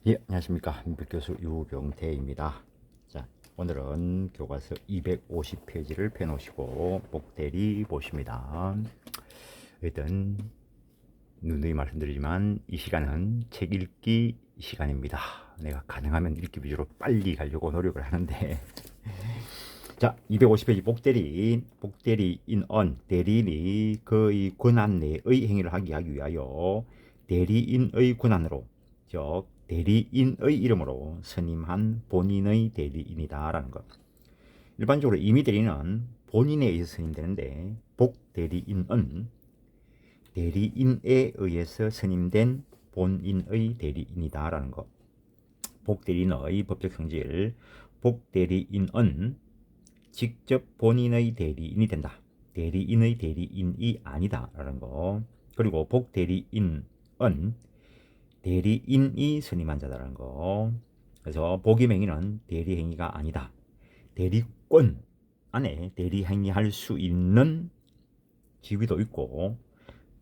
예, 안녕하십니까. 민백교수 유병태입니다. 자, 오늘은 교과서 250페이지를 펴놓으시고 목대리 보십니다. 일단 누누이 말씀드리지만 이 시간은 책 읽기 시간입니다. 내가 가능하면 읽기 위주로 빨리 가려고 노력을 하는데 자, 250페이지 복대리 인언 대리인이 그의 권한 내의 행위를 하기 위하여 대리인의 권한으로 즉 대리인의 이름으로 선임한 본인의 대리인이다라는 것. 일반적으로 임의 대리인은 본인에 의해서 선임되는데 복대리인은 대리인에 의해서 선임된 본인의 대리인이다라는 것. 복대리인의 법적 성질 복대리인은 직접 본인의 대리인이 된다. 대리인의 대리인이 아니다 라는 거. 그리고 복대리인은 대리인이 선임한 자다라는 거. 그래서 복임행위는 대리행위가 아니다. 대리권 안에 대리행위할 수 있는 지위도 있고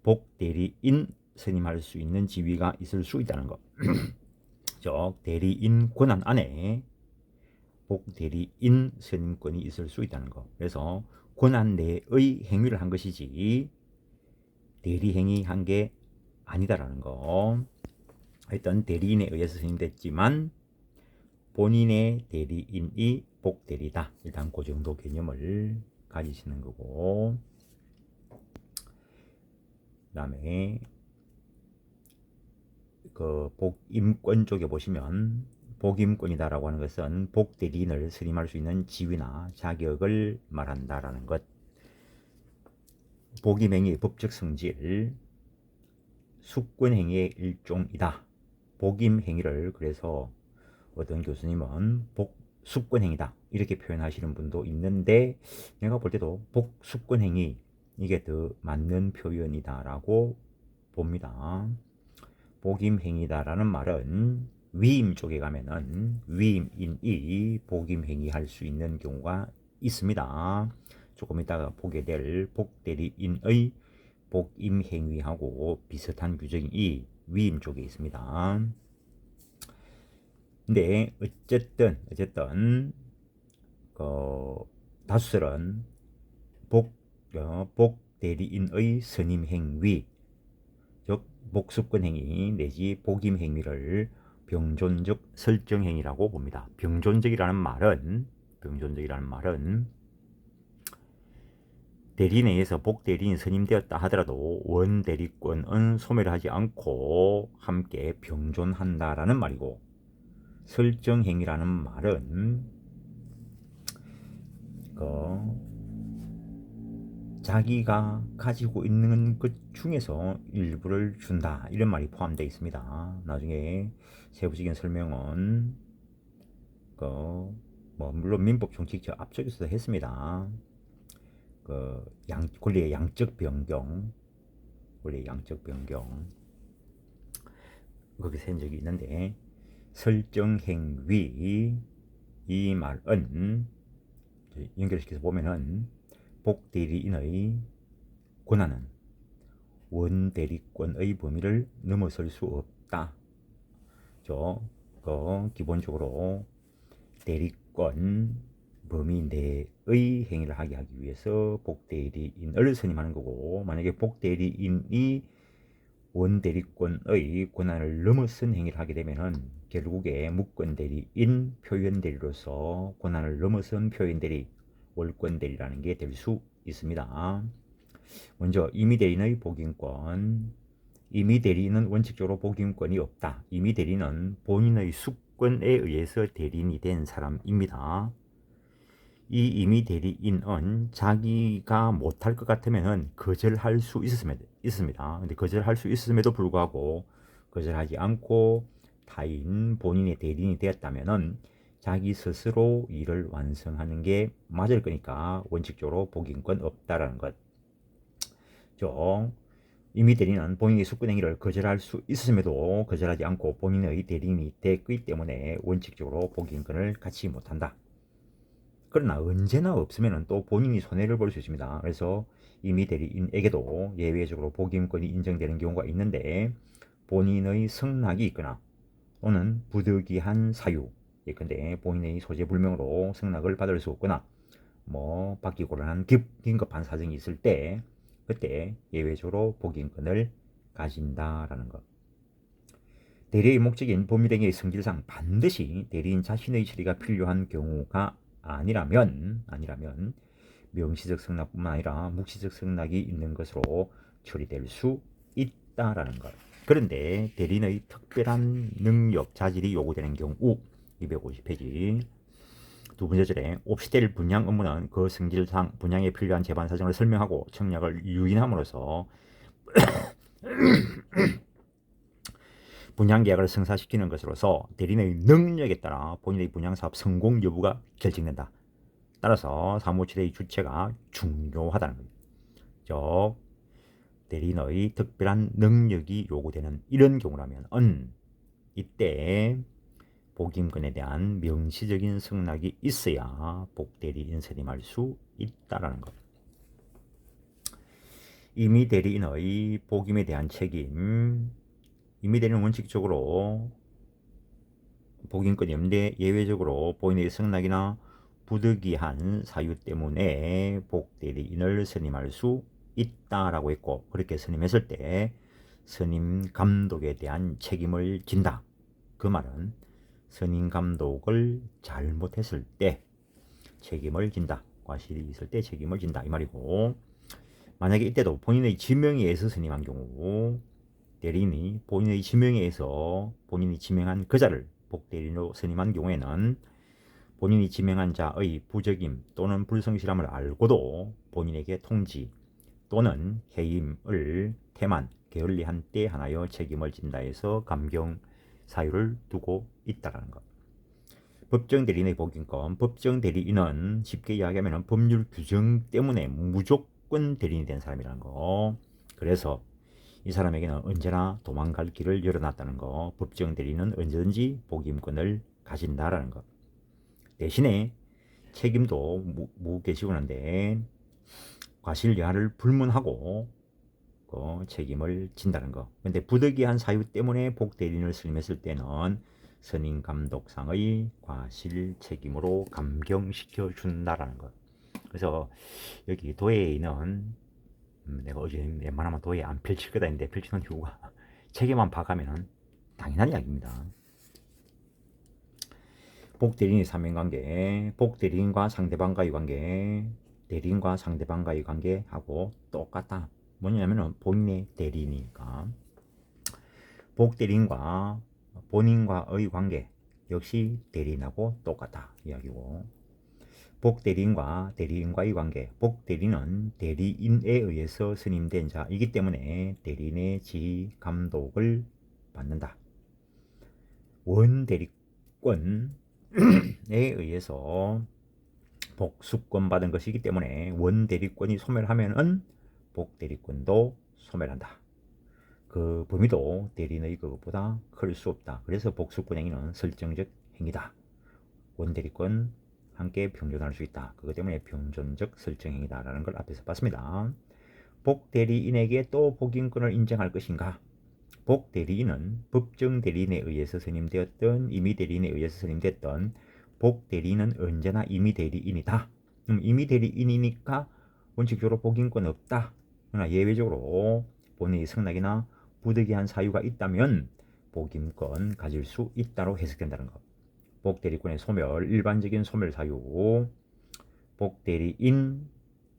복대리인 선임할 수 있는 지위가 있을 수 있다는 거. 즉 대리인 권한 안에 복대리인 선임권이 있을 수 있다는 거. 그래서 권한 내의 행위를 한 것이지 대리행위 한 게 아니다라는 거. 일단 대리인에 의해서 선임됐지만 본인의 대리인이 복대리다. 일단 그 정도 개념을 가지시는 거고, 그 다음에 그 복임권 쪽에 보시면 복임권이다라고 하는 것은 복대리인을 선임할 수 있는 지위나 자격을 말한다라는 것. 복임행위의 법적 성질, 숙권행위의 일종이다. 복임행위를 그래서 어떤 교수님은 복숙권행위다 이렇게 표현하시는 분도 있는데, 내가 볼 때도 복숙권행위 이게 더 맞는 표현이다라고 봅니다. 복임행위다라는 말은 위임 쪽에 가면은 위임인이 복임행위 할 수 있는 경우가 있습니다. 조금 이따가 보게 될 복대리인의 복임행위하고 비슷한 규정이 위임 쪽에 있습니다. 근데 어쨌든 다수설은 복대리인의 선임행위 즉 복습권행위 내지 복임행위를 병존적 설정행위라고 봅니다. 병존적이라는 말은 대리인에 의해서 복대리인이 선임되었다 하더라도 원대리권은 소멸하지 않고 함께 병존한다라는 말이고, 설정행위라는 말은 자기가 가지고 있는 것 중에서 일부를 준다 이런 말이 포함되어 있습니다. 나중에 세부적인 설명은 물론 민법 정칙 저 앞쪽에서도 했습니다. 권리의 양적 변경 거기서 한 적이 있는데, 설정행위 이 말은 연결시켜서 보면은 복대리인의 권한은 원대리권의 범위를 넘어설 수 없다. 기본적으로 대리권 범위 내의 행위를 하기 위해서 복대리인을 선임하는 거고, 만약에 복대리인이 원대리권의 권한을 넘어선 행위를 하게 되면은 결국에 무권대리인 표현대리로서 권한을 넘어선 표현대리 월권대리라는 게 될 수 있습니다. 먼저 임의대리인의 복임권. 임의대리인은 원칙적으로 복임권이 없다. 임의대리인은 본인의 숙권에 의해서 대리인이 된 사람입니다. 이 임의대리인은 자기가 못할 것 같으면 거절할 수 있습니다. 근데 거절할 수 있음에도 불구하고 거절하지 않고 타인 본인의 대리인이 되었다면 자기 스스로 일을 완성하는 게 맞을 거니까 원칙적으로 복임권 없다라는 것. 임의 대리인은 본인의 숙권 행위를 거절할 수 있음에도 거절하지 않고 본인의 대리인이 됐기 때문에 원칙적으로 복임권을 갖지 못한다. 그러나 언제나 없으면 또 본인이 손해를 볼 수 있습니다. 그래서 임의 대리인에게도 예외적으로 복임권이 인정되는 경우가 있는데, 본인의 승낙이 있거나 또는 부득이한 사유, 예컨대 본인의 소재 불명으로 승낙을 받을 수 없거나 뭐 받기 곤란한 긴급한 사정이 있을 때 그때 예외적으로 복인권을 가진다라는 것. 대리의 목적인 법률행위의 성질상 반드시 대리인 자신의 처리가 필요한 경우가 아니라면 명시적 승낙뿐만 아니라 묵시적 승낙이 있는 것으로 처리될 수 있다라는 것. 그런데 대리인의 특별한 능력, 자질이 요구되는 경우 250페이지 두 번째 절에 옵시될 분양 업무는 그 성질상 분양에 필요한 재반 사정을 설명하고 청약을 유인함으로써 분양 계약을 성사시키는 것으로서 대리인의 능력에 따라 본인의 분양 사업 성공 여부가 결정된다. 따라서 사무처의 주체가 중요하다는 거죠. 즉 대리인의 특별한 능력이 요구되는 이런 경우라면 이때 복임권에 대한 명시적인 승낙이 있어야 복대리인 선임할 수 있다라는 것. 임의 대리인의 복임에 대한 책임. 임의 대리인은 원칙적으로 복임권이 없는데 예외적으로 본인의 승낙이나 부득이한 사유 때문에 복대리인을 선임할 수 있다라고 했고, 그렇게 선임했을 때 선임 감독에 대한 책임을 진다. 그 말은 선임 감독을 잘못했을 때 책임을 진다. 과실이 있을 때 책임을 진다 이 말이고, 만약에 이때도 본인의 지명에 의해서 선임한 경우 대리인이 본인의 지명에 의해서 본인이 지명한 그자를 복대리인으로 선임한 경우에는 본인이 지명한 자의 부적임 또는 불성실함을 알고도 본인에게 통지 또는 해임을 태만, 게을리한 때 하나여 책임을 진다 해서 감경 사유를 두고 있다는 것. 법정 대리인의 복임권. 법정 대리인은 쉽게 이야기하면 법률 규정 때문에 무조건 대리인이 된 사람이라는 거. 그래서 이 사람에게는 언제나 도망갈 길을 열어놨다는 거. 법정 대리인은 언제든지 복임권을 가진다라는 것. 대신에 책임도 무게시우는데 과실 여하를 불문하고 책임을 진다는 거. 근데 부득이한 사유 때문에 복대리인을 선임했을 때는 선임 감독상의 과실 책임으로 감경시켜 준다라는 것. 그래서 여기 도에는 내가 어제 웬만하면 도에 안 펼칠 거다 했는데 펼치는 이유가 책임만 봐가면 당연한 이야기입니다. 복대리인의 사명관계, 복대리인과 상대방과의 관계, 대리인과 상대방과의 관계하고 똑같다. 뭐냐면은 본인의 대리인이니까 복대리인과 본인과의 관계 역시 대리인하고 똑같다 이야기고, 복대리인과 대리인과의 관계, 복대리인은 대리인에 의해서 선임된 자이기 때문에 대리인의 지휘 감독을 받는다. 원대리권에 의해서 복수권 받은 것이기 때문에 원대리권이 소멸하면은 복대리권도 소멸한다. 그 범위도 대리인의 그것보다 클 수 없다. 그래서 복수권 행위는 설정적 행위다. 원대리권 함께 병존할 수 있다. 그것 때문에 병존적 설정 행위다라는 걸 앞에서 봤습니다. 복대리인에게 또 복인권을 인정할 것인가? 복대리인은 법정 대리인에 의해서 선임되었던 임의 대리인에 의해서 선임됐던 복대리인은 언제나 임의 대리인이다. 임의 대리인이니까 원칙적으로 복인권 없다. 그러나 예외적으로 본인의 승낙이나 부득이한 사유가 있다면 복인권 가질 수 있다로 해석된다는 것. 복대리권의 소멸, 일반적인 소멸 사유, 복대리인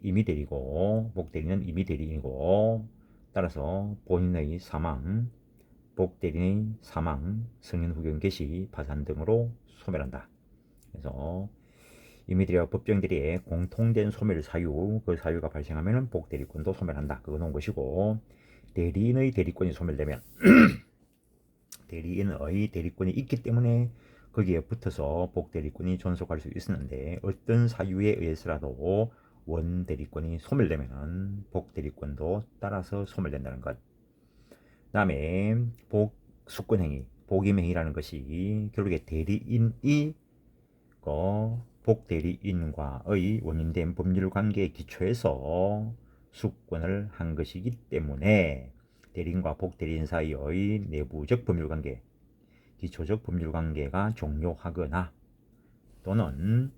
임의 대리고 복대리는 임의 대리인이고, 따라서 본인의 사망, 복대리인의 사망, 승인 후견 개시, 파산 등으로 소멸한다. 그래서 임의대리와 법정대리의 공통된 소멸 사유, 그 사유가 발생하면 복대리권도 소멸한다. 그거 놓은 것이고, 대리인의 대리권이 소멸되면 대리인의 대리권이 있기 때문에 거기에 붙어서 복대리권이 존속할 수 있었는데 어떤 사유에 의해서라도 원대리권이 소멸되면 복대리권도 따라서 소멸된다는 것. 그 다음에 복수권행위, 복임행위라는 것이 결국에 대리인이 복대리인과의 원인된 법률관계에 기초해서 수권을 한 것이기 때문에 대리인과 복대리인 사이의 내부적 법률관계, 기초적 법률 관계가 종료하거나 또는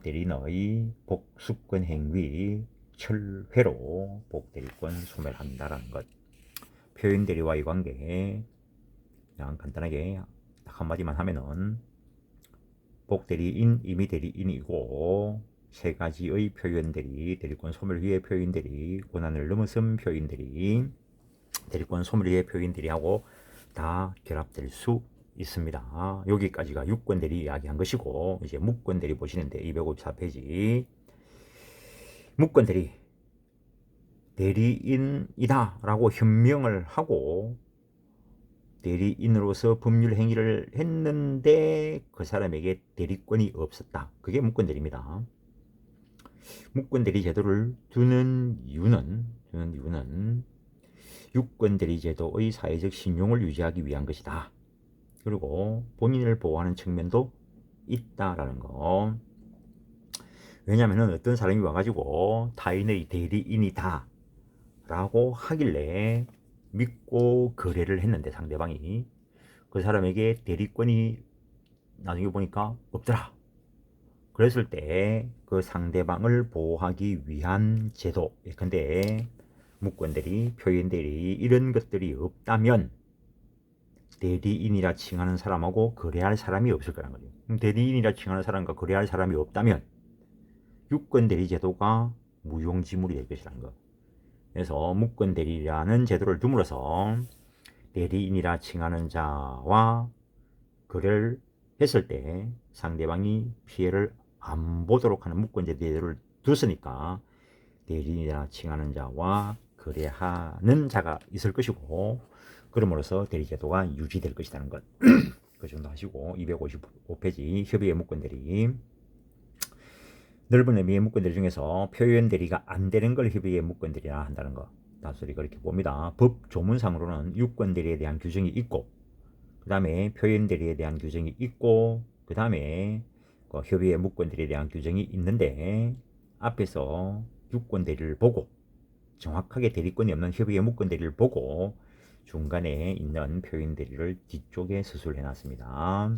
대리인의 복수권 행위 철회로 복대리권 소멸한다라는 것. 표현 대리와의 관계 그냥 간단하게 딱 한마디만 하면은 복대리인, 임의대리인이고 세 가지의 표현 대리, 대리권 소멸 후의 표현 대리, 권한을 넘어선 표현 대리, 대리권 소멸 후의 표현 대리하고 다 결합될 수 있습니다. 여기까지가 유권 대리 이야기한 것이고, 이제 무권 대리 보시는데 254페이지 무권 대리 대리인이다 라고 현명을 하고 대리인으로서 법률 행위를 했는데 그 사람에게 대리권이 없었다. 그게 무권 대리입니다. 무권 대리 제도를 두는 이유는 유권 대리 제도의 사회적 신용을 유지하기 위한 것이다. 그리고 본인을 보호하는 측면도 있다라는 거. 왜냐하면 어떤 사람이 와가지고 타인의 대리인이다 라고 하길래 믿고 거래를 했는데 상대방이 그 사람에게 대리권이 나중에 보니까 없더라. 그랬을 때 그 상대방을 보호하기 위한 제도, 근데 무권대리, 표현대리 이런 것들이 없다면 대리인이라 칭하는 사람하고 거래할 사람이 없을 거라는 거죠. 그럼 대리인이라 칭하는 사람과 거래할 사람이 없다면 유권대리 제도가 무용지물이 될 것이라는 거. 그래서 무권대리라는 제도를 둠으로써 대리인이라 칭하는 자와 거래를 했을 때 상대방이 피해를 안 보도록 하는 무권대리제도를 뒀으니까 대리인이라 칭하는 자와 거래하는 자가 있을 것이고, 그럼으로써 대리제도가 유지될 것이라는 것. 그 정도 하시고 255페이지 협의의 무권대리. 넓은 의미의 무권대리 중에서 표현 대리가 안 되는 걸 협의의 무권대리라 한다는 거. 다수리 그렇게 봅니다. 법 조문상으로는 유권대리에 대한 규정이 있고, 그 다음에 표현 대리에 대한 규정이 있고, 그 다음에 협의의 무권대리에 대한 규정이 있는데, 앞에서 유권대리를 보고 정확하게 대리권이 없는 협의의 무권대리를 보고 중간에 있는 표현 대리를 뒤쪽에 서술해 놨습니다.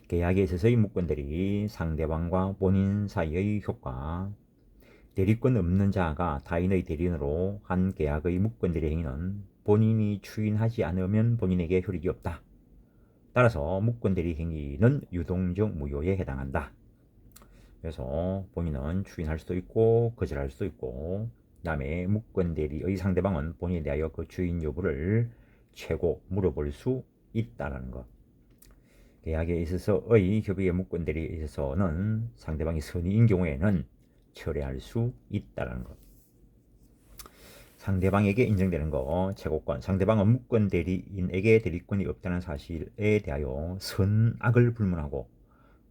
계약에 있어서의 무권대리, 상대방과 본인 사이의 효과. 대리권 없는 자가 타인의 대리인으로 한 계약의 무권대리 행위는 본인이 추인하지 않으면 본인에게 효력이 없다. 따라서 무권대리 행위는 유동적 무효에 해당한다. 그래서 본인은 추인할 수도 있고 거절할 수도 있고, 그 다음에 무권대리의 상대방은 본인에 대하여 그 추인 여부를 최고 물어볼 수 있다는 것. 계약에 있어서의 협의의 무권대리에 있어서는 상대방이 선의인 경우에는 철회할 수 있다는 것. 상대방에게 인정되는 거, 최고권. 상대방은 무권대리인에게 대리권이 없다는 사실에 대하여 선악을 불문하고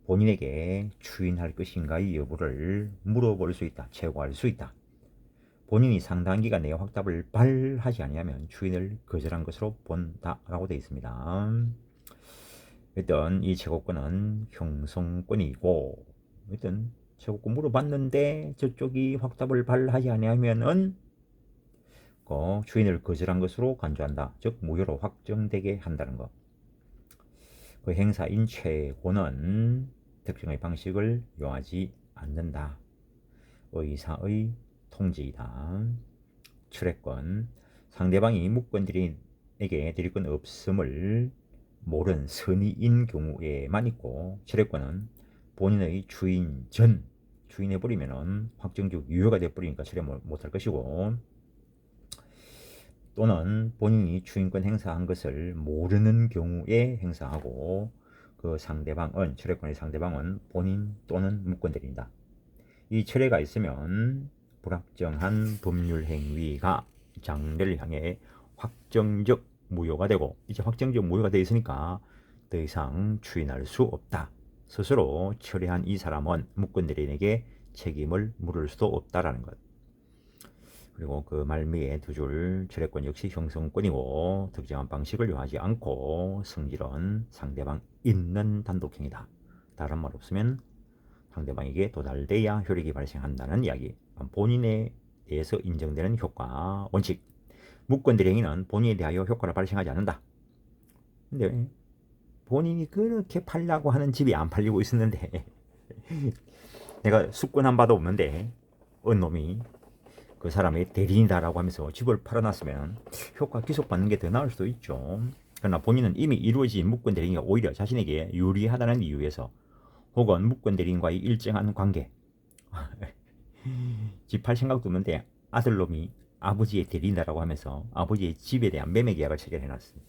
본인에게 추인할 것인가의 여부를 물어볼 수 있다. 최고할 수 있다. 본인이 상당한 기간 내에 확답을 발하지 아니하면 추인을 거절한 것으로 본다라고 되어 있습니다. 일단 이 최고권은 형성권이고, 일단 최고권 물어봤는데 저쪽이 확답을 발하지 아니하면은 추인을 거절한 것으로 간주한다. 즉 무효로 확정되게 한다는 것. 그 행사인 최고는 특정의 방식을 요하지 않는다. 의사의 통지이다. 철회권. 상대방이 무권대리인에게 대리권 없음을 모른 선의인 경우에만 있고, 철회권은 본인의 추인 전 추인해버리면 확정적 유효가 돼버리니까 철회 못할 것이고, 또는 본인이 추인권 행사한 것을 모르는 경우에 행사하고, 그 상대방은, 철회권의 상대방은 본인 또는 무권대리인다. 이 철회가 있으면 불확정한 법률 행위가 장래를 향해 확정적 무효가 되고, 이제 확정적 무효가 되어 있으니까 더 이상 추인할 수 없다. 스스로 철회한 이 사람은 무권대리인에게 책임을 물을 수도 없다라는 것. 그리고 그 말미에 두 줄, 철회권 역시 형성권이고 특정한 방식을 요하지 않고 성질은 상대방 있는 단독행위다. 다른 말 없으면 상대방에게 도달돼야 효력이 발생한다는 이야기. 본인에 대해서 인정되는 효과 원칙. 무권대리 행위는 본인에 대하여 효과를 발생하지 않는다. 근데 본인이 그렇게 팔려고 하는 집이 안 팔리고 있었는데 내가 숙권 한 바도 없는데 어느 놈이 그 사람의 대리인이다라고 하면서 집을 팔아놨으면 효과 기속받는 게 더 나을 수도 있죠. 그러나 본인은 이미 이루어진 무권 대리인이 오히려 자신에게 유리하다는 이유에서 혹은 무권 대리인과의 일정한 관계 집 팔 생각도 없는데 아들놈이 아버지의 대리인이라고 하면서 아버지의 집에 대한 매매 계약을 체결해놨습니다.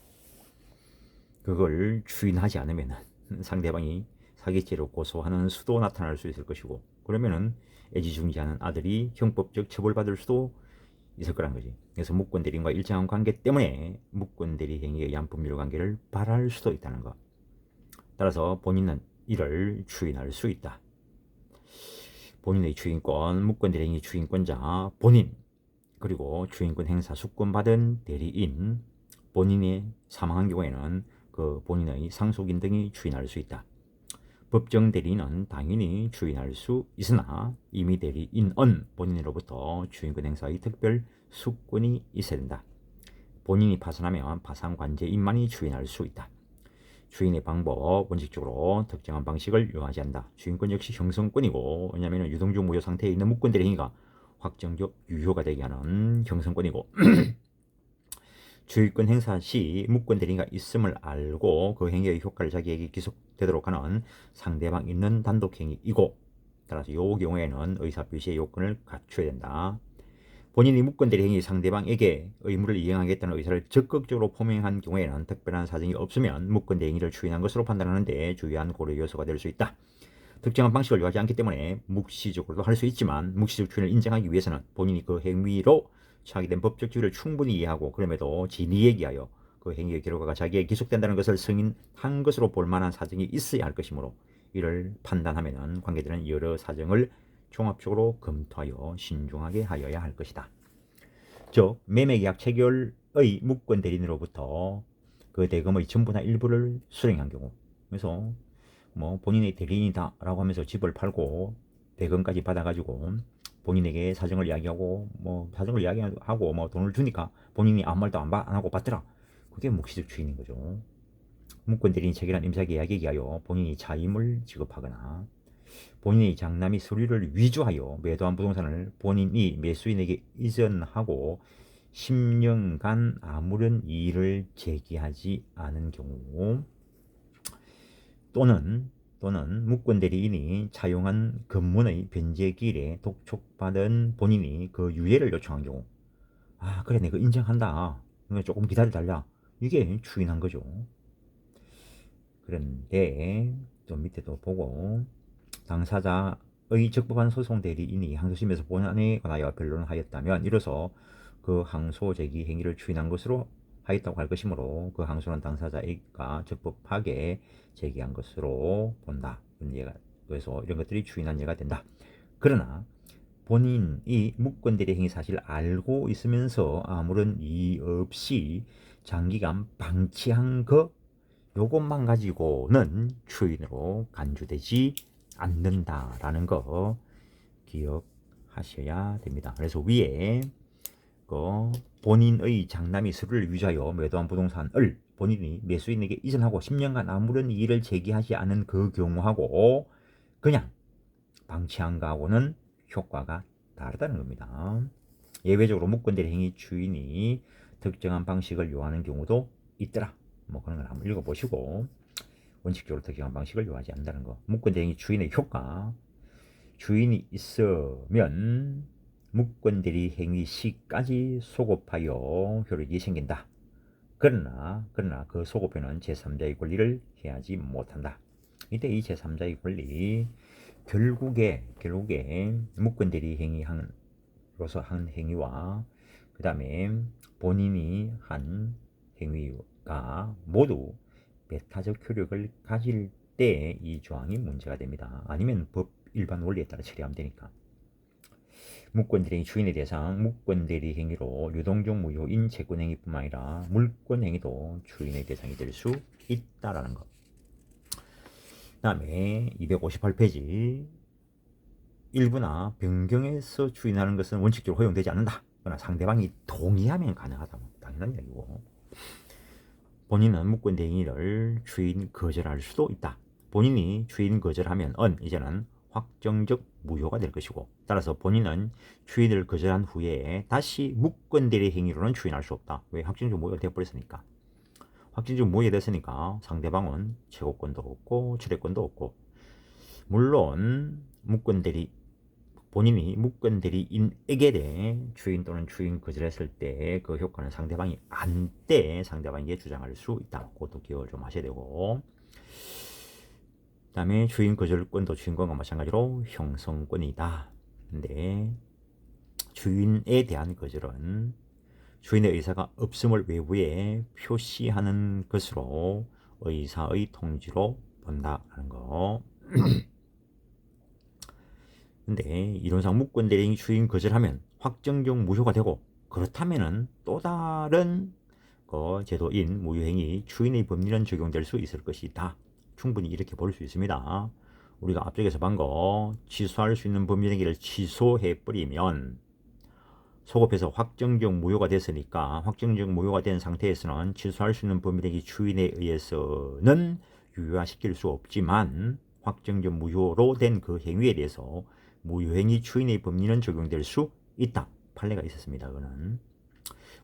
그걸 추인하지 않으면 상대방이 사기죄로 고소하는 수도 나타날 수 있을 것이고 그러면은 애지중지하는 아들이 형법적 처벌받을 수도 있을 거란 거지. 그래서 무권 대리인과 일정한 관계 때문에 무권 대리 행위에 의한 법률 관계를 발할 수도 있다는 것. 따라서 본인은 이를 추인할 수 있다. 본인의 추인권, 무권 대리 행위 추인권자 본인, 그리고 추인권 행사 수권 받은 대리인, 본인이 사망한 경우에는 그 본인의 상속인 등이 추인할 수 있다. 법정 대리인은 당연히 추인할 수 있으나 임의 대리인은 본인으로부터 추인권 행사의 특별 수권이 있어야 된다. 본인이 파산하면 파산관제인만이 추인할 수 있다. 추인의 방법 원칙적으로 특정한 방식을 요하지 않는다. 추인권 역시 형성권이고 왜냐하면 유동적 무효 상태에 있는 무권 대리 행위가 확정적 유효가 되게 하는 형성권이고 주의권 행사 시 무권 대리인가 있음을 알고 그 행위의 효과를 자기에게 기속되도록 하는 상대방 있는 단독 행위이고 따라서 이 경우에는 의사표시의 요건을 갖춰야 된다. 본인이 무권 대리 행위 상대방에게 의무를 이행하겠다는 의사를 적극적으로 표명한 경우에는 특별한 사정이 없으면 무권 대리 행위를 추인한 것으로 판단하는데 주요한 고려 요소가 될 수 있다. 특정한 방식을 요하지 않기 때문에 묵시적으로도 할 수 있지만 묵시적 추인을 인정하기 위해서는 본인이 그 행위로 취하게 된 법적 지위를 충분히 이해하고 그럼에도 진위에 기하여 그 행위의 결과가 자기에게 기속된다는 것을 승인한 것으로 볼 만한 사정이 있어야 할 것이므로 이를 판단하면 관계되는 여러 사정을 종합적으로 검토하여 신중하게 하여야 할 것이다. 즉 매매계약 체결의 무권 대리인으로부터 그 대금의 전부나 일부를 수령한 경우 그래서 뭐 본인의 대리인이다라고 하면서 집을 팔고 대금까지 받아가지고 본인에게 사정을 이야기하고 뭐 사정을 이야기하고 뭐 돈을 주니까 본인이 아무 말도 안 하고 받더라. 그게 묵시적 추인인 거죠. 무권 대리인 체결한 임차계약에 의하여 본인이 차임을 지급하거나 본인의 장남이 서류를 위조하여 매도한 부동산을 본인이 매수인에게 이전하고 10년간 아무런 이의를 제기하지 않은 경우 또는 무권 대리인이 차용한 검문의 변제기일에 독촉받은 본인이 그 유예를 요청한 경우 아 그래 내가 인정한다 그러니까 조금 기다려달라 이게 추인한 거죠. 그런데 좀 밑에 또 보고 당사자의 적법한 소송 대리인이 항소심에서 본안에 관하여 변론하였다면 이로써 그 항소 제기 행위를 추인한 것으로 하였다고 할 것이므로 그 항소는 당사자가 적법하게 제기한 것으로 본다. 그래서 이런 것들이 추인한 예가 된다. 그러나 본인이 무권 대리 행위 사실을 알고 있으면서 아무런 이의 없이 장기간 방치한 것 요것만 가지고는 추인으로 간주되지 않는다라는 거 기억하셔야 됩니다. 그래서 위에 그 본인의 장남이 서류를 위조하여 매도한 부동산을 본인이 매수인에게 이전하고 10년간 아무런 이의를 제기하지 않은 그 경우하고 그냥 방치한 거하고는 효과가 다르다는 겁니다. 예외적으로 무권 대리 행위 추인이 특정한 방식을 요하는 경우도 있더라. 뭐 그런 걸 한번 읽어보시고 원칙적으로 특정한 방식을 요하지 않는다는 거. 무권 대리 행위 추인의 효과. 주인이 있으면 무권 대리 행위 시까지 소급하여 효력이 생긴다. 그러나 그 소급에는 제3자의 권리를 해하지 못한다. 이때 이 제3자의 권리 결국에 무권 대리 행위로서 한 행위와 그 다음에 본인이 한 행위가 모두 배타적 효력을 가질 때 이 조항이 문제가 됩니다. 아니면 법 일반 원리에 따라 처리하면 되니까. 무권 대리 주인의 대상 무권 대리 행위로 유동적 무효인 채권 행위뿐만 아니라 물권 행위도 주인의 대상이 될 수 있다라는 것. 그다음에 258페이지 일부나 변경해서 추인하는 것은 원칙적으로 허용되지 않는다. 그러나 상대방이 동의하면 가능하다. 당연한 이야기고. 본인은 묵권 대행위를 추인 거절할 수도 있다. 본인이 추인 거절하면 이제는 확정적 무효가 될 것이고, 따라서 본인은 추인을 거절한 후에 다시 묵권 대리 행위로는 추인할 수 없다. 왜? 확정적 무효가 되어버렸으니까. 확정적 무효가 됐으니까 상대방은 최고권도 없고 최대권도 없고, 물론 묵권 대리 본인이 묵권 대리인에게 대해 추인 또는 추인 거절했을 때 그 효과는 상대방이 안 때 상대방에게 주장할 수 있다. 그것도 기억을 좀 하셔야 되고, 그 다음에 추인 거절권도 추인권과 마찬가지로 형성권이다. 근데 추인에 대한 거절은 주인의 의사가 없음을 외부에 표시하는 것으로 의사의 통지로 본다라는 거. 근데 이론상 묵권 대리인이 추인 거절하면 확정적 무효가 되고, 그렇다면은 또 다른 제도인 무효행위 추인의 법리는 적용될 수 있을 것이다. 충분히 이렇게 볼 수 있습니다. 우리가 앞쪽에서 본 거 취소할 수 있는 법리행위를 취소해버리면 소급해서 확정적 무효가 됐으니까, 확정적 무효가 된 상태에서는 취소할 수 있는 법리행위 추인에 의해서는 유효화시킬 수 없지만, 확정적 무효로 된 그 행위에 대해서 무효행위 추인의 법리는 적용될 수 있다. 판례가 있었습니다. 그는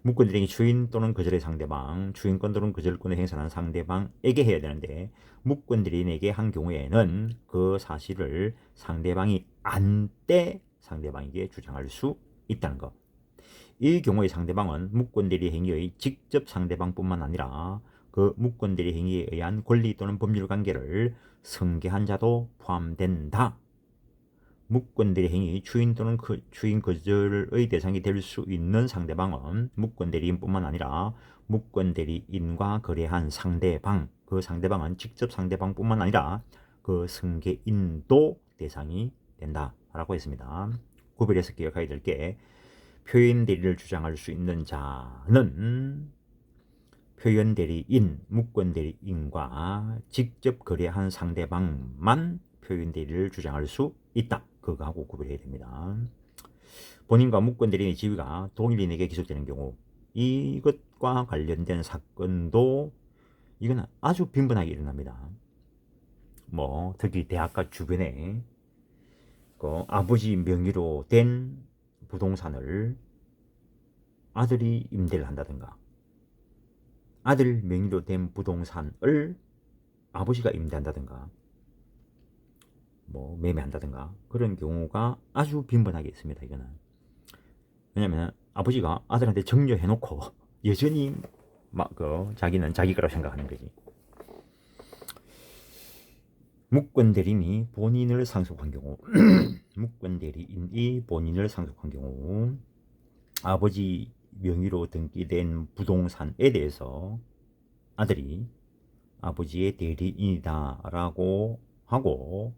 묵권 대리인이 추인 또는 거절의 상대방, 추인권 또는 거절권을 행사하는 상대방에게 해야 되는데, 묵권 대리인에게 한 경우에는 그 사실을 상대방이 안 때 상대방에게 주장할 수 있다는 것. 이 경우의 상대방은 묵권 대리 행위의 직접 상대방뿐만 아니라 그 묵권 대리 행위에 의한 권리 또는 법률 관계를 승계한 자도 포함된다. 묵권 대리 행위 추인 또는 추인 거절의 대상이 될 수 있는 상대방은 묵권 대리인뿐만 아니라 묵권 대리인과 거래한 상대방, 그 상대방은 직접 상대방뿐만 아니라 그 승계인도 대상이 된다라고 했습니다. 구별해서 기억해야 될 게, 표현 대리를 주장할 수 있는 자는 표현 대리인, 묵권 대리인과 직접 거래한 상대방만 표현 대리를 주장할 수 있다. 그거하고 구별해야 됩니다. 본인과 묵권 대리인의 지위가 동일인에게 기속되는 경우, 이것과 관련된 사건도 이건 아주 빈번하게 일어납니다. 특히 대학가 주변에 아버지 명의로 된 부동산을 아들이 임대를 한다든가, 아들 명의로 된 부동산을 아버지가 임대한다든가, 매매한다든가, 그런 경우가 아주 빈번하게 있습니다. 이거는 왜냐면 아버지가 아들한테 정려해놓고 여전히 자기는 자기 거라고 생각하는 거지. 묵권 대리인이 본인을 상속한 경우 묵권 대리인이 본인을 상속한 경우, 아버지 명의로 등기된 부동산에 대해서 아들이 아버지의 대리인이다 라고 하고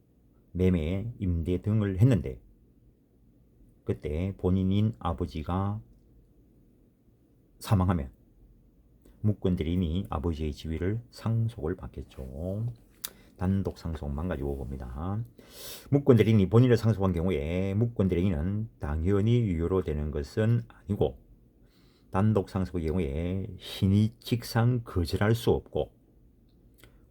매매, 임대 등을 했는데, 그때 본인인 아버지가 사망하면 묵권 대리인이 아버지의 지위를 상속을 받겠죠. 단독 상속만 가지고 봅니다. 묵권 대리인이 본인을 상속한 경우에 묵권 대리인은 당연히 유효로 되는 것은 아니고, 단독 상속의 경우에 신의칙상 거절할 수 없고,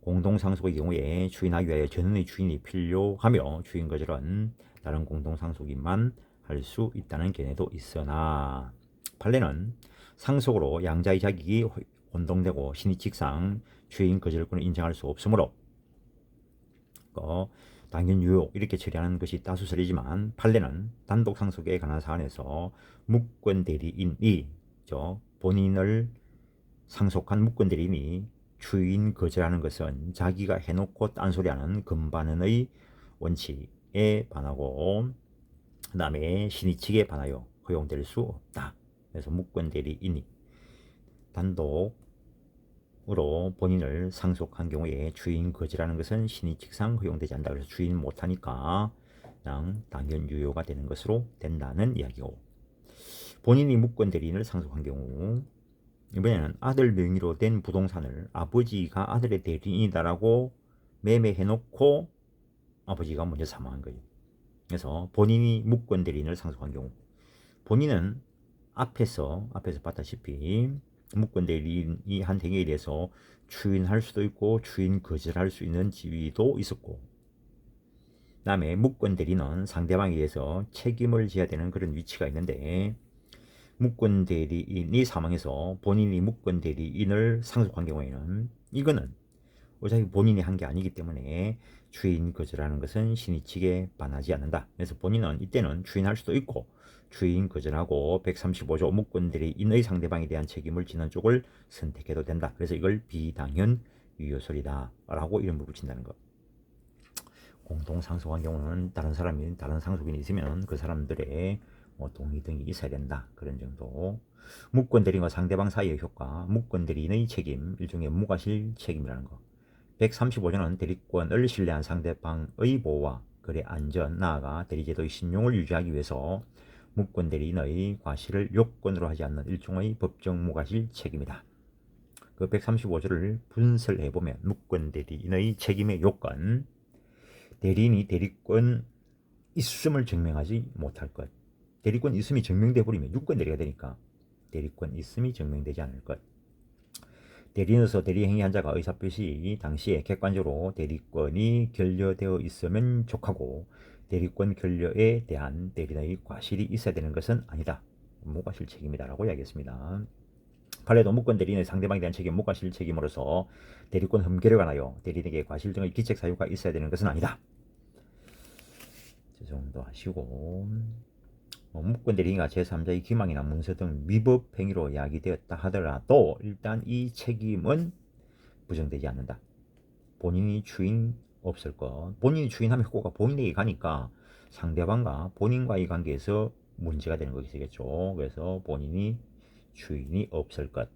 공동상속의 경우에 추인하기 위하여 전원의 추인이 필요하며 추인 거절은 다른 공동상속인만 할 수 있다는 견해도 있으나, 판례는 상속으로 양자의 자격이 혼동되고 신의칙상 추인 거절권을 인정할 수 없으므로 당연 유효 이렇게 처리하는 것이 다수설이지만, 판례는 단독 상속에 관한 사안에서 묵권 대리인이 본인을 상속한 묵권 대리인이 추인 거절하는 것은 자기가 해놓고 딴소리하는 금반응의 원칙에 반하고, 그 다음에 신의칙에 반하여 허용될 수 없다. 그래서 묵권 대리인이 단독으로 본인을 상속한 경우에 추인 거절하는 것은 신의칙상 허용되지 않는다. 그래서 추인 못하니까 그냥 당연 유효가 되는 것으로 된다는 이야기고, 본인이 묵권 대리인을 상속한 경우, 이번에는 아들 명의로 된 부동산을 아버지가 아들의 대리인이다라고 매매해놓고 아버지가 먼저 사망한 거예요. 그래서 본인이 묵권 대리인을 상속한 경우, 본인은 앞에서 봤다시피 무권 대리인이 한 행위에 대해서 추인할 수도 있고 추인 거절할 수 있는 지위도 있었고, 그다음에 무권 대리는 상대방에 의해서 책임을 져야 되는 그런 위치가 있는데, 무권 대리인이 사망해서 본인이 무권 대리인을 상속한 경우에는 이거는 어차피 본인이 한 게 아니기 때문에 추인 거절하는 것은 신의칙에 반하지 않는다. 그래서 본인은 이때는 추인할 수도 있고 추인 거절하고 135조 무권 대리인의 상대방에 대한 책임을 지는 쪽을 선택해도 된다. 그래서 이걸 비당연 유효설이다 라고 이름을 붙인다는 것. 공동 상속한 경우는 다른 상속인이 있으면 그 사람들의 동의 등이 있어야 된다. 그런 정도. 무권 대리인과 상대방 사이의 효과, 무권 대리인의 책임, 일종의 무과실 책임이라는 거. 135조는 대리권을 신뢰한 상대방의 보호와 거래 안전, 나아가 대리제도의 신용을 유지하기 위해서 무권 대리인의 과실을 요건으로 하지 않는 일종의 법정 무과실 책임이다. 그 135조를 분설해보면 무권 대리인의 책임의 요건, 대리인이 대리권 있음을 증명하지 못할 것. 대리권 있음이 증명돼 버리면 유권 대리가 되니까 대리권 있음이 증명되지 않을 것. 대리인으로서 대리 행위한 자가 의사표시 당시에 객관적으로 대리권이 결여되어 있으면 족하고 대리권 결여에 대한 대리인의 과실이 있어야 되는 것은 아니다. 무과실 책임이다라고 이야기했습니다. 판례도 무권 대리인의 상대방에 대한 책임, 무과실 책임으로서 대리권 흠결에 관하여 대리인에게 과실 등의 기책 사유가 있어야 되는 것은 아니다. 이 정도 하시고, 무권 대리인과 제3자의 기망이나 문서 등 위법 행위로 야기되었다 하더라도 일단 이 책임은 부정되지 않는다. 본인이 추인 없을 것. 본인이 추인하면 효과가 본인에게 가니까 상대방과 본인과의 관계에서 문제가 되는 것이겠죠. 그래서 본인이 추인이 없을 것.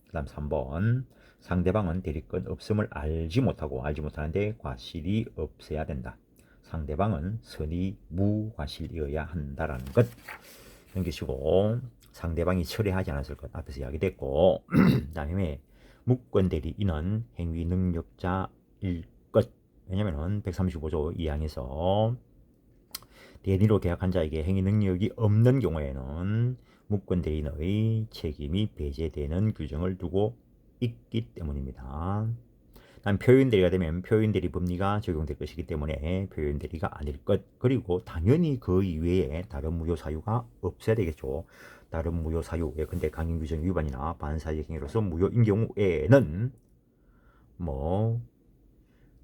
그 다음 3번, 상대방은 대리권 없음을 알지 못하는데 과실이 없어야 된다. 상대방은 선의 무과실이어야 한다라는 것 넘기시고, 상대방이 철회하지 않았을 것 앞에서 이야기됐고, 그 다음에 무권 대리인은 행위 능력자일 것. 왜냐면은 135조 2항에서 대리로 계약한 자에게 행위 능력이 없는 경우에는 무권 대리인의 책임이 배제되는 규정을 두고 있기 때문입니다. 다음 표현 대리가 되면 표현 대리 법리가 적용될 것이기 때문에 표현 대리가 아닐 것. 그리고 당연히 그 이외에 다른 무효 사유가 없어야 되겠죠. 다른 무효 사유, 예컨대 강행 규정 위반이나 반사적 행위로서 무효인 경우에는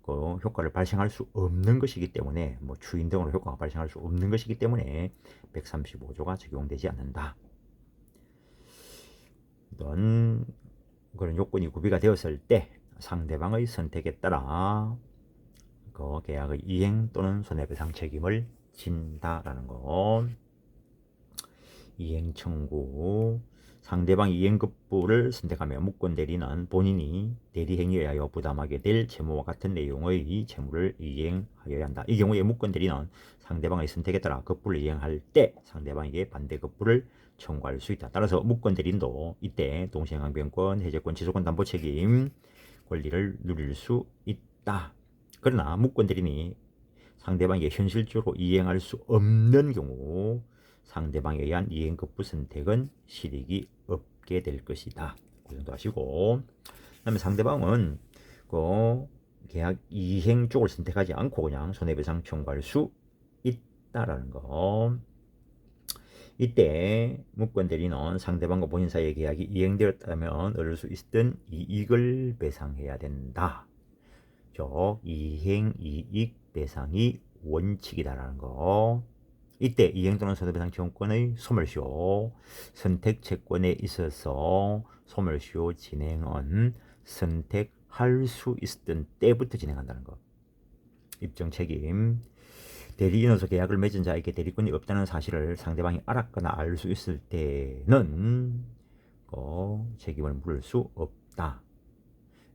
그 효과를 발생할 수 없는 것이기 때문에, 추인 등으로 효과가 발생할 수 없는 것이기 때문에 135조가 적용되지 않는다. 이런 그런 요건이 구비가 되었을 때 상대방의 선택에 따라 그 계약의 이행 또는 손해배상 책임을 진다라는 거. 이행 청구. 상대방 이행급부를 선택하며 무권 대리는 본인이 대리 행위에 의하여 부담하게 될 채무와 같은 내용의 채무를 이행하여야 한다. 이 경우에 무권 대리는 상대방의 선택에 따라 급부를 이행할 때 상대방에게 반대 급부를 청구할 수 있다. 따라서 무권 대리인도 이때 동시행항변권, 해제권, 지속권 담보 책임 권리를 누릴 수 있다. 그러나 무권 대리인이 상대방에게 현실적으로 이행할 수 없는 경우 상대방에 의한 이행급부 선택은 실익이 없게 될 것이다. 그 정도 하시고, 그 다음에 상대방은 그 계약 이행 쪽을 선택하지 않고 그냥 손해배상 청구할 수 있다라는 거. 이때 무권 대리는 상대방과 본인 사이의 계약이 이행되었다면 얻을 수 있던 이익을 배상해야 된다. 즉 이행 이익 배상이 원칙이다라는 거. 이때 이행 또는 손해배상 지원권의 소멸시효, 선택 채권에 있어서 소멸시효 진행은 선택할 수 있었던 때부터 진행한다는 거. 입증 책임. 대리인으로서 계약을 맺은 자에게 대리권이 없다는 사실을 상대방이 알았거나 알 수 있을 때는 책임을 물을 수 없다.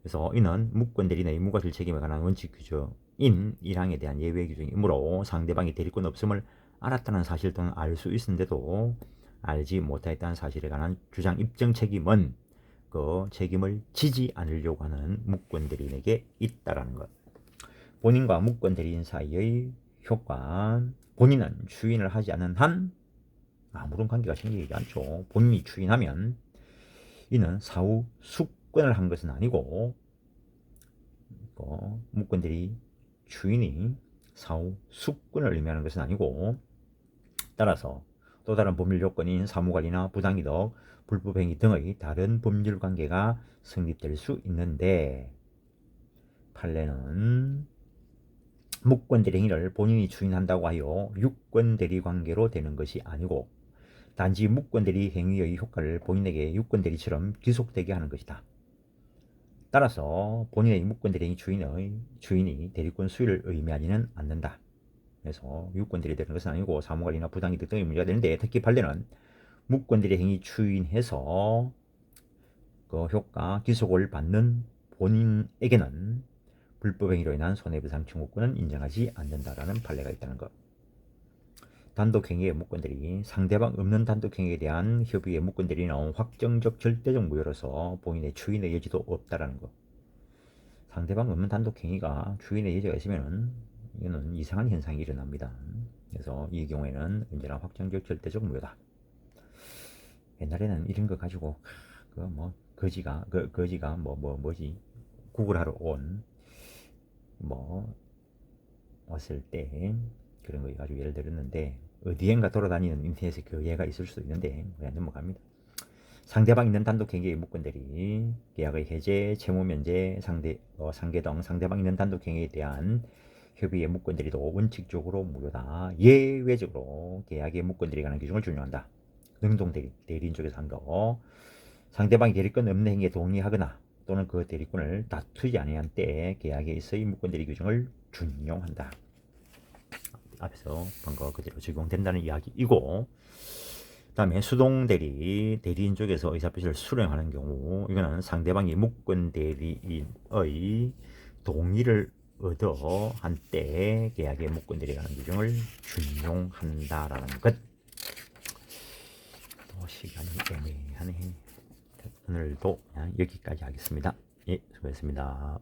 그래서 이는 무권 대리인의 무과실 책임에 관한 원칙 규정인 1항에 대한 예외 규정이므로 상대방이 대리권 없음을 알았다는 사실 또는 알 수 있는데도 알지 못했다는 사실에 관한 주장 입증 책임은 그 책임을 지지 않으려고 하는 무권 대리인에게 있다라는 것. 본인과 무권 대리인 사이의 효과. 본인은 추인을 하지 않은 한 아무런 관계가 생기지 않죠. 본인이 추인하면 이는 사후 숙권을 한 것은 아니고 무권들이 주인이 사후 숙권을 의미하는 것은 아니고 따라서 또 다른 법률 요건인 사무관리나 부당이득, 불법행위 등의 다른 법률 관계가 성립될 수 있는데 판례는 무권대리 행위를 본인이 주인한다고 하여 유권대리 관계로 되는 것이 아니고 단지 무권대리 행위의 효과를 본인에게 유권대리처럼 지속되게 하는 것이다. 따라서 본인의 무권대리 행위 주인이 대리권 수유를 의미하지는 않는다. 그래서 유권대리 되는 것은 아니고 사무관리나 부당이득 등의 문제가 되는데 특히 판례는 무권대리 행위 추인해서 그 효과 기속을 받는 본인에게는 불법행위로 인한 손해배상 청구권은 인정하지 않는다라는 판례가 있다는 것. 단독행위의 무권대리, 상대방 없는 단독행위에 대한 협의의 무권대리는 확정적 절대적 무효로서 본인의 추인의 여지도 없다라는 것. 상대방 없는 단독행위가 추인의 여지가 있으면 이거는 이상한 현상이 일어납니다. 그래서 이 경우에는 언제나 확정적 절대적 무효다. 옛날에는 이런 거 가지고 거지가 뭐지 구글하러 온 왔을 때 그런 거 가지고 예를 들었는데 어디엔가 돌아다니는 인터넷에 그 예가 있을 수도 있는데 그냥 넘어갑니다. 상대방 있는 단독행위의 무권대리, 계약의 해제, 채무 면제, 상계 등 상대방 있는 단독행위에 대한 협의의 무권대리도 원칙적으로 무효다. 예외적으로 계약의 무권대리에 관한 규정을 준용한다. 능동대리, 대리인 쪽에서 한 거. 상대방이 대리권 없는 행위에 동의하거나 또는 그 대리권을 다투지 아니한 때에 계약에 있어의 무권대리 규정을 준용한다. 앞에서 방금 그대로 적용된다는 이야기이고, 다음에 수동대리, 대리인 쪽에서 의사표시를 수령하는 경우 이거는 상대방이 무권대리인의 동의를 얻어 한 때에 계약의 무권대리에 관한 규정을 준용한다라는 것. 또 시간이 애매하네. 오늘도 그냥 여기까지 하겠습니다. 예, 수고했습니다.